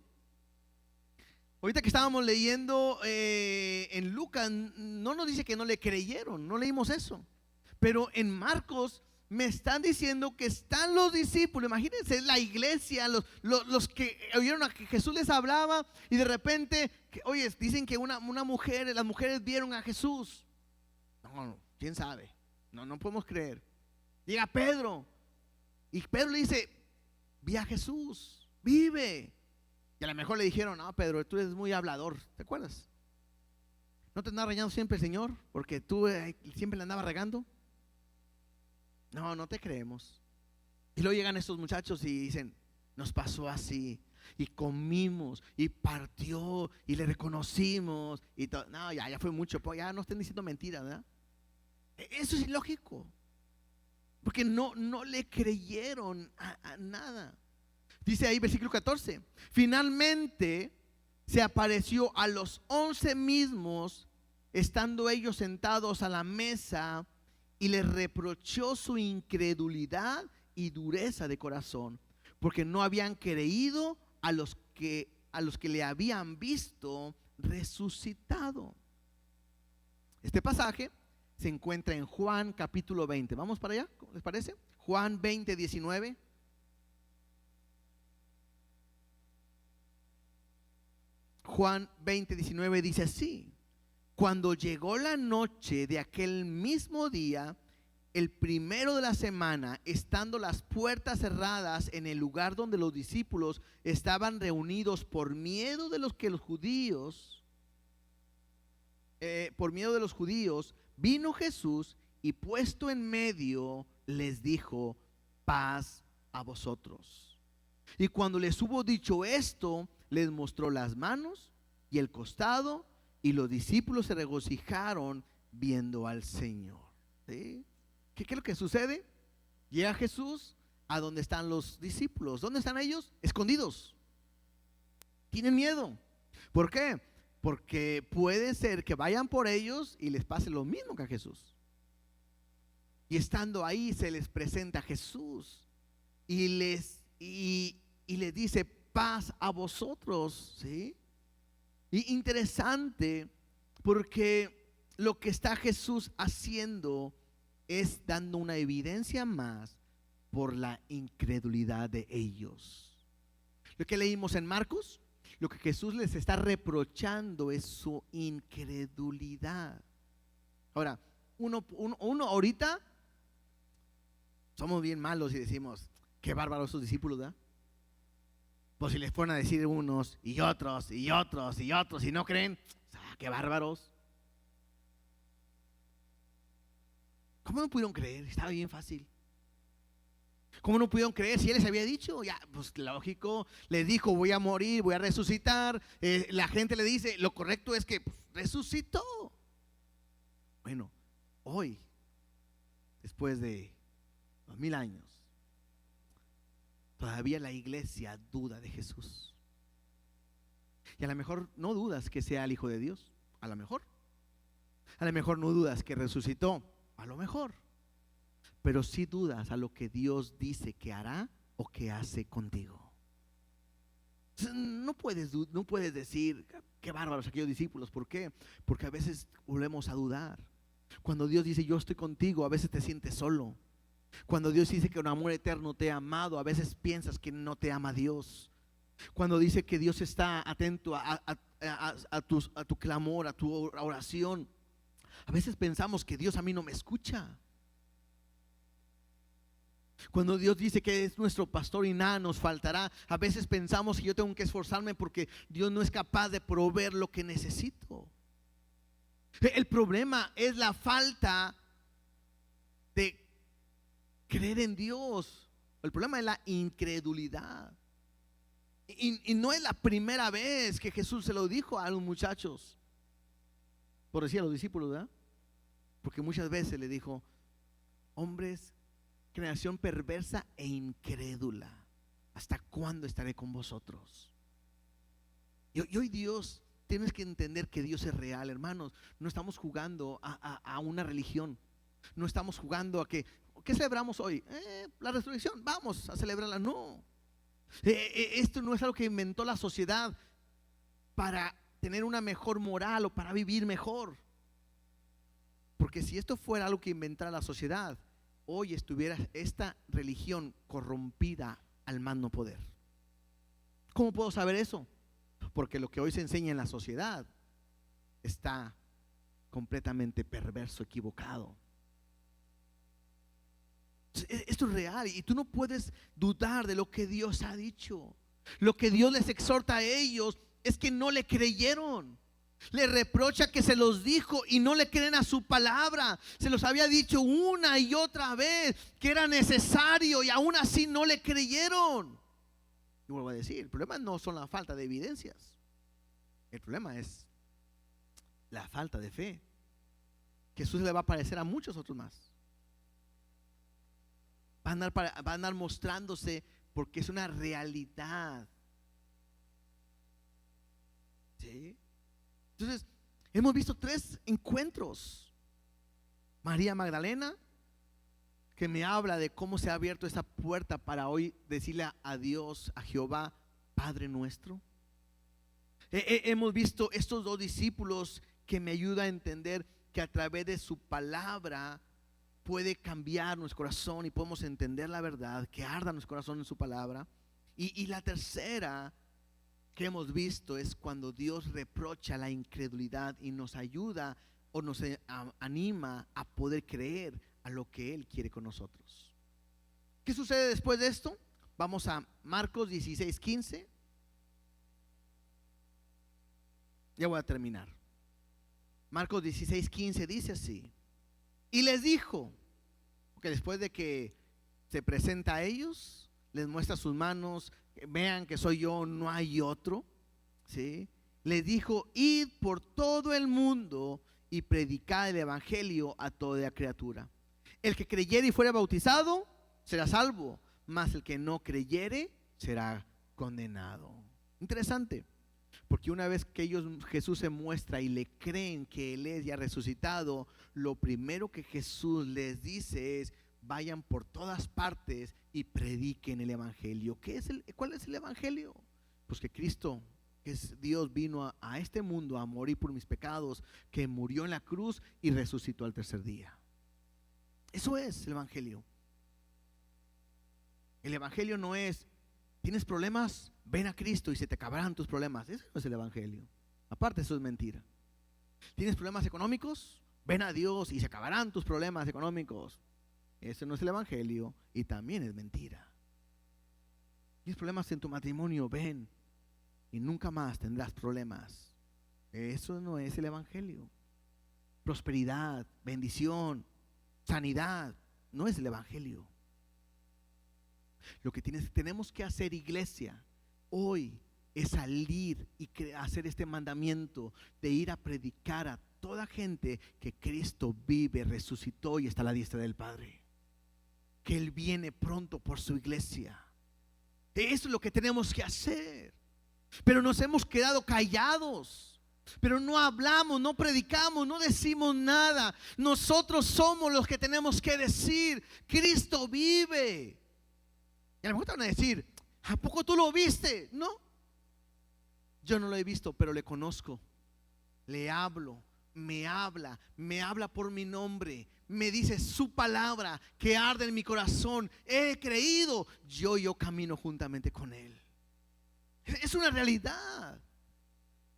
Ahorita que estábamos leyendo en Lucas, no nos dice que no le creyeron, no leímos eso. Pero en Marcos me están diciendo que están los discípulos. Imagínense la iglesia, los que oyeron a que Jesús les hablaba, y de repente, oye, dicen que las mujeres vieron a Jesús. No, quién sabe, no podemos creer. Llega Pedro, y Pedro le dice: vi a Jesús, vive. Y a lo mejor le dijeron: no, Pedro, tú eres muy hablador, ¿te acuerdas? ¿No te andaba regando siempre el Señor? Porque tú siempre le andabas regando. No te creemos. Y luego llegan estos muchachos y dicen: nos pasó así, y comimos, y partió, y le reconocimos, y todo. No, ya fue mucho, pues ya no estén diciendo mentiras, ¿verdad? Eso es ilógico, porque no le creyeron a nada. Dice ahí versículo 14: finalmente se apareció a los 11 mismos, estando ellos sentados a la mesa, y les reprochó su incredulidad y dureza de corazón, porque no habían creído a los que le habían visto resucitado. Este pasaje se encuentra en Juan capítulo 20. Vamos para allá, ¿les parece? Juan 20:19. Juan 20:19 dice así: cuando llegó la noche de aquel mismo día, el primero de la semana, estando las puertas cerradas en el lugar donde los discípulos estaban reunidos por miedo de los judíos, vino Jesús y puesto en medio les dijo: paz a vosotros. Y cuando les hubo dicho esto, les mostró las manos y el costado, y los discípulos se regocijaron viendo al Señor. ¿Sí? ¿Qué es lo que sucede? Llega Jesús a donde están los discípulos. ¿Dónde están ellos? Escondidos. Tienen miedo. ¿Por qué? Porque puede ser que vayan por ellos y les pase lo mismo que a Jesús. Y estando ahí se les presenta Jesús y les dice: paz a vosotros. ¿Sí? Y interesante, porque lo que está Jesús haciendo es dando una evidencia más por la incredulidad de ellos. Lo que leímos en Marcos, lo que Jesús les está reprochando es su incredulidad. Ahora, uno ahorita somos bien malos y decimos: qué bárbaros sus discípulos, ¿verdad? Pues si les ponen a decir unos y otros y otros y otros y no creen, qué bárbaros. ¿Cómo no pudieron creer? Estaba bien fácil. ¿Cómo no pudieron creer si Él les había dicho? Ya, pues lógico, les dijo: voy a morir, voy a resucitar. La gente le dice: lo correcto es que resucitó. Bueno, hoy, después de 2000 años, todavía la iglesia duda de Jesús. Y a lo mejor no dudas que sea el Hijo de Dios, a lo mejor. A lo mejor no dudas que resucitó, a lo mejor. Pero sí dudas a lo que Dios dice que hará o que hace contigo. No puedes decir, qué bárbaros aquellos discípulos. ¿Por qué? Porque a veces volvemos a dudar. Cuando Dios dice yo estoy contigo, a veces te sientes solo. Cuando Dios dice que un amor eterno te ha amado, a veces piensas que no te ama Dios. Cuando dice que Dios está atento a tu clamor, a tu oración, a veces pensamos que Dios a mí no me escucha. Cuando Dios dice que es nuestro pastor y nada nos faltará, a veces pensamos que yo tengo que esforzarme porque Dios no es capaz de proveer lo que necesito. El problema es la falta de creer en Dios. El problema es la incredulidad. Y no es la primera vez que Jesús se lo dijo a los muchachos, por decir a los discípulos, ¿verdad? Porque muchas veces le dijo: hombres, generación perversa e incrédula, ¿hasta cuándo estaré con vosotros? Y hoy Dios, tienes que entender que Dios es real, hermanos. No estamos jugando a una religión. No estamos jugando a ¿qué celebramos hoy? La resurrección, vamos a celebrarla. No. Esto no es algo que inventó la sociedad para tener una mejor moral o para vivir mejor. Porque si esto fuera algo que inventara la sociedad, hoy estuviera esta religión corrompida al más no poder. ¿Cómo puedo saber eso? Porque lo que hoy se enseña en la sociedad está completamente perverso, equivocado. Esto es real y tú no puedes dudar de lo que Dios ha dicho. Lo que Dios les exhorta a ellos es que no le creyeron. Le reprocha que se los dijo y no le creen a su palabra. Se los había dicho una y otra vez que era necesario y aún así no le creyeron. Y vuelvo a decir, el problema no son la falta de evidencias. El problema es la falta de fe. Jesús le va a aparecer a muchos otros más. Va a andar mostrándose porque es una realidad. ¿Sí? Entonces, hemos visto 3 encuentros. María Magdalena, que me habla de cómo se ha abierto esta puerta para hoy decirle a Dios, a Jehová, Padre nuestro. Hemos visto estos 2 discípulos que me ayudan a entender que a través de su palabra puede cambiar nuestro corazón y podemos entender la verdad, que arda nuestro corazón en su palabra. Y la tercera que hemos visto es cuando Dios reprocha la incredulidad y nos ayuda o nos anima a poder creer a lo que Él quiere con nosotros. ¿Qué sucede después de esto? Vamos a Marcos 16:15. Ya voy a terminar. Marcos 16:15 dice así: y les dijo, porque después de que se presenta a ellos, les muestra sus manos, vean que soy yo, no hay otro, ¿sí? Les dijo: id por todo el mundo y predicad el evangelio a toda criatura. El que creyere y fuere bautizado será salvo, mas el que no creyere será condenado. Interesante, porque una vez que Jesús se muestra y le creen que Él es ya resucitado, lo primero que Jesús les dice es: vayan por todas partes y prediquen el evangelio. ¿Cuál es el evangelio? Pues que Cristo, que es Dios, vino a este mundo a morir por mis pecados, que murió en la cruz y resucitó al tercer día. Eso es el evangelio. El evangelio no es: ¿tienes problemas? Ven a Cristo y se te acabarán tus problemas. Eso no es el evangelio. Aparte, eso es mentira. ¿Tienes problemas económicos? Ven a Dios y se acabarán tus problemas económicos. Eso no es el evangelio y también es mentira. ¿Tienes problemas en tu matrimonio? Ven y nunca más tendrás problemas. Eso no es el evangelio. Prosperidad, bendición, sanidad, no es el evangelio. Lo que tenemos que hacer, iglesia, hoy es salir y hacer este mandamiento de ir a predicar a toda gente que Cristo vive, resucitó y está a la diestra del Padre. Que Él viene pronto por su iglesia. Eso es lo que tenemos que hacer. Pero nos hemos quedado callados. Pero no hablamos, no predicamos, no decimos nada. Nosotros somos los que tenemos que decir: Cristo vive. Y a lo mejor te van a decir: ¿a poco tú lo viste? No, yo no lo he visto, pero le conozco. Le hablo, me habla por mi nombre, me dice su palabra que arde en mi corazón. He creído, yo camino juntamente con Él. Es una realidad.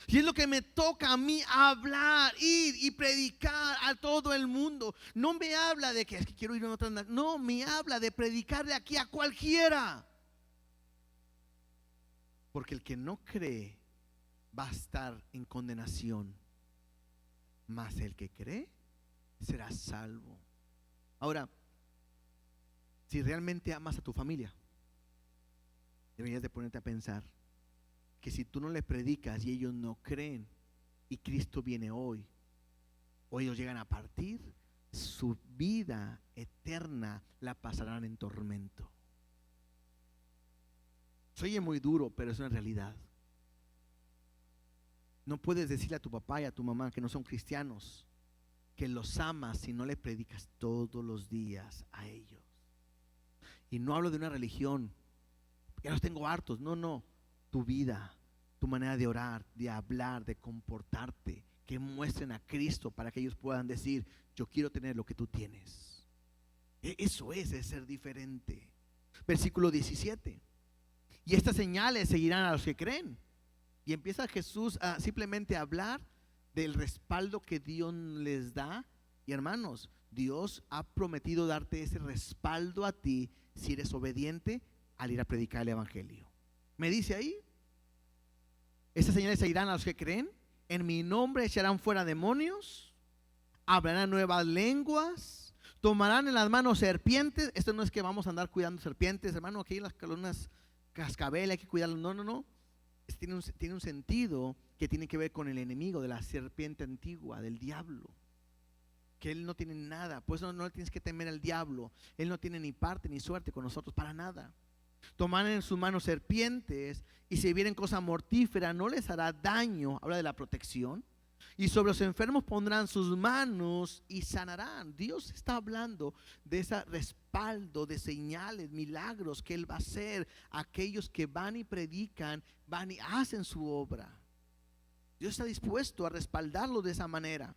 Y es lo que me toca a mí hablar, ir y predicar a todo el mundo. No me habla de que es que quiero ir a otra, no, me habla de predicarle aquí a cualquiera. Porque el que no cree va a estar en condenación, mas el que cree será salvo. Ahora, si realmente amas a tu familia, deberías de ponerte a pensar que si tú no le predicas y ellos no creen y Cristo viene hoy, o ellos llegan a partir, su vida eterna la pasarán en tormento. Se oye muy duro, pero es una realidad. No puedes decirle a tu papá y a tu mamá que no son cristianos que los amas si no le predicas todos los días a ellos. Y no hablo de una religión, ya los tengo hartos, no. Tu vida, tu manera de orar, de hablar, de comportarte, que muestren a Cristo para que ellos puedan decir: yo quiero tener lo que tú tienes. Eso es ser diferente. Versículo 17. Y estas señales seguirán a los que creen. Y empieza Jesús a simplemente hablar del respaldo que Dios les da. Y hermanos, Dios ha prometido darte ese respaldo a ti si eres obediente al ir a predicar el evangelio. Me dice ahí: estas señales seguirán a los que creen. En mi nombre echarán fuera demonios, hablarán nuevas lenguas, tomarán en las manos serpientes. Esto no es que vamos a andar cuidando serpientes, hermano, aquí en las columnas cascabel hay que cuidarlas. No. Tiene un sentido que tiene que ver con el enemigo, de la serpiente antigua, del diablo. Que él no tiene nada, pues no le tienes que temer al diablo. Él no tiene ni parte ni suerte con nosotros para nada. Tomarán en sus manos serpientes, y si vieren cosa mortífera no les hará daño. Habla de la protección. Y sobre los enfermos pondrán sus manos y sanarán. Dios está hablando de ese respaldo, de señales, milagros que Él va a hacer a aquellos que van y predican, van y hacen su obra. Dios está dispuesto a respaldarlos de esa manera.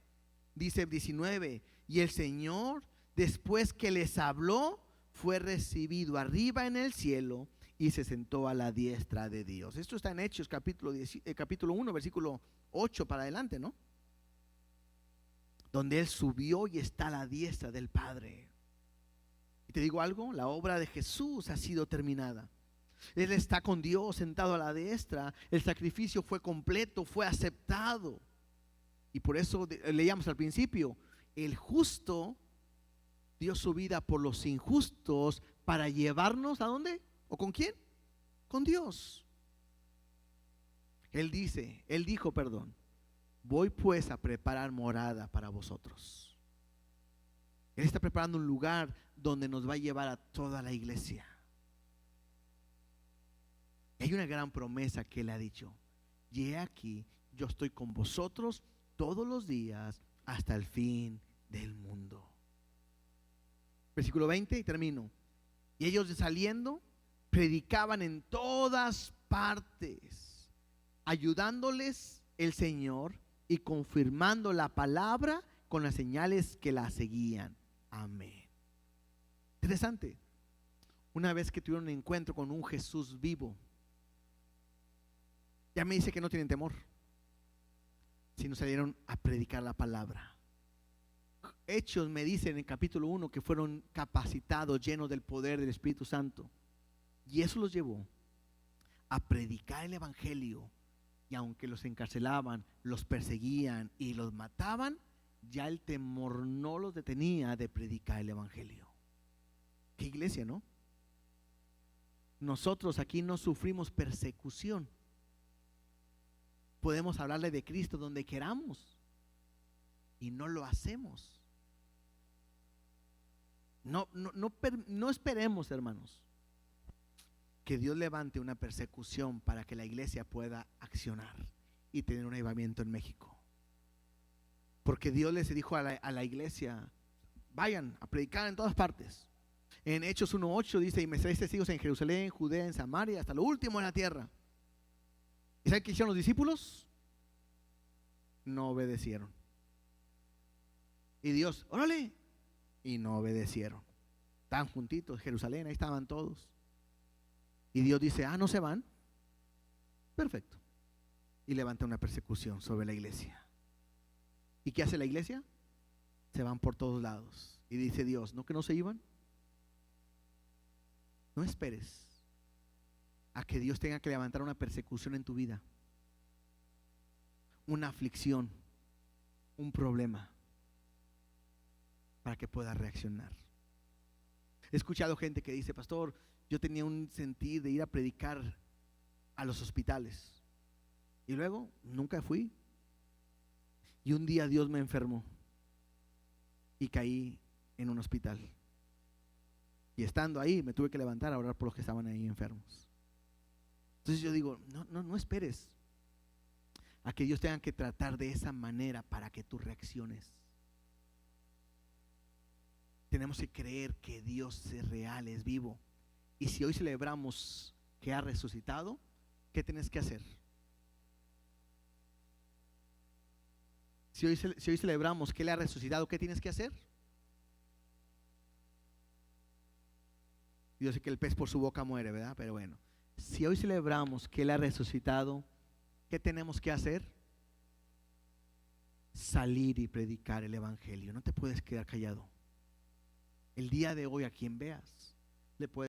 Dice 19: y el Señor, después que les habló, fue recibido arriba en el cielo y se sentó a la diestra de Dios. Esto está en Hechos capítulo 1, versículo 8 para adelante, ¿no? Donde Él subió y está a la diestra del Padre. Y te digo algo: la obra de Jesús ha sido terminada. Él está con Dios sentado a la diestra. El sacrificio fue completo, fue aceptado. Y por eso leíamos al principio: el justo dio su vida por los injustos para llevarnos ¿a dónde? ¿O con quién? Con Dios. Él dijo, voy pues a preparar morada para vosotros. Él está preparando un lugar donde nos va a llevar a toda la iglesia. Y hay una gran promesa que Él ha dicho: y he aquí, yo estoy con vosotros todos los días hasta el fin del mundo. Versículo 20 y termino. Y ellos saliendo predicaban en todas partes, ayudándoles el Señor y confirmando la palabra con las señales que la seguían. Amén. Interesante. Una vez que tuvieron un encuentro con un Jesús vivo, ya me dice que no tienen temor, sino salieron a predicar la palabra. Hechos me dicen en el capítulo 1 que fueron capacitados, llenos del poder del Espíritu Santo. Y eso los llevó a predicar el evangelio. Y aunque los encarcelaban, los perseguían y los mataban, ya el temor no los detenía de predicar el evangelio. ¿Qué iglesia, no? Nosotros aquí no sufrimos persecución. Podemos hablarle de Cristo donde queramos. y no lo hacemos. No esperemos, hermanos, que Dios levante una persecución para que la iglesia pueda accionar y tener un avivamiento en México. Porque Dios les dijo a la iglesia: vayan a predicar en todas partes. En Hechos 1:8 dice: y me seréis testigos en Jerusalén, Judea, en Samaria, hasta lo último en la tierra. ¿Y saben qué hicieron los discípulos? No obedecieron. Y Dios: órale. Y no obedecieron. Estaban juntitos, Jerusalén, ahí estaban todos. Y Dios dice: ¿no se van? Perfecto. Y levanta una persecución sobre la iglesia. ¿Y qué hace la iglesia? Se van por todos lados. Y dice Dios: ¿no que no se iban? No esperes a que Dios tenga que levantar una persecución en tu vida, una aflicción, un problema, para que puedas reaccionar. He escuchado gente que dice: pastor, yo tenía un sentir de ir a predicar a los hospitales y luego nunca fui. Y un día Dios me enfermó y caí en un hospital. Y estando ahí me tuve que levantar a orar por los que estaban ahí enfermos. Entonces yo digo: no esperes a que Dios tenga que tratar de esa manera para que tú reacciones. Tenemos que creer que Dios es real, es vivo. Y si hoy celebramos que ha resucitado, ¿qué tienes que hacer? Si hoy celebramos que Él ha resucitado, ¿qué tienes que hacer? Yo sé que el pez por su boca muere, ¿verdad? Pero bueno, si hoy celebramos que Él ha resucitado, ¿qué tenemos que hacer? Salir y predicar el evangelio. No te puedes quedar callado. El día de hoy, a quien veas, le puedes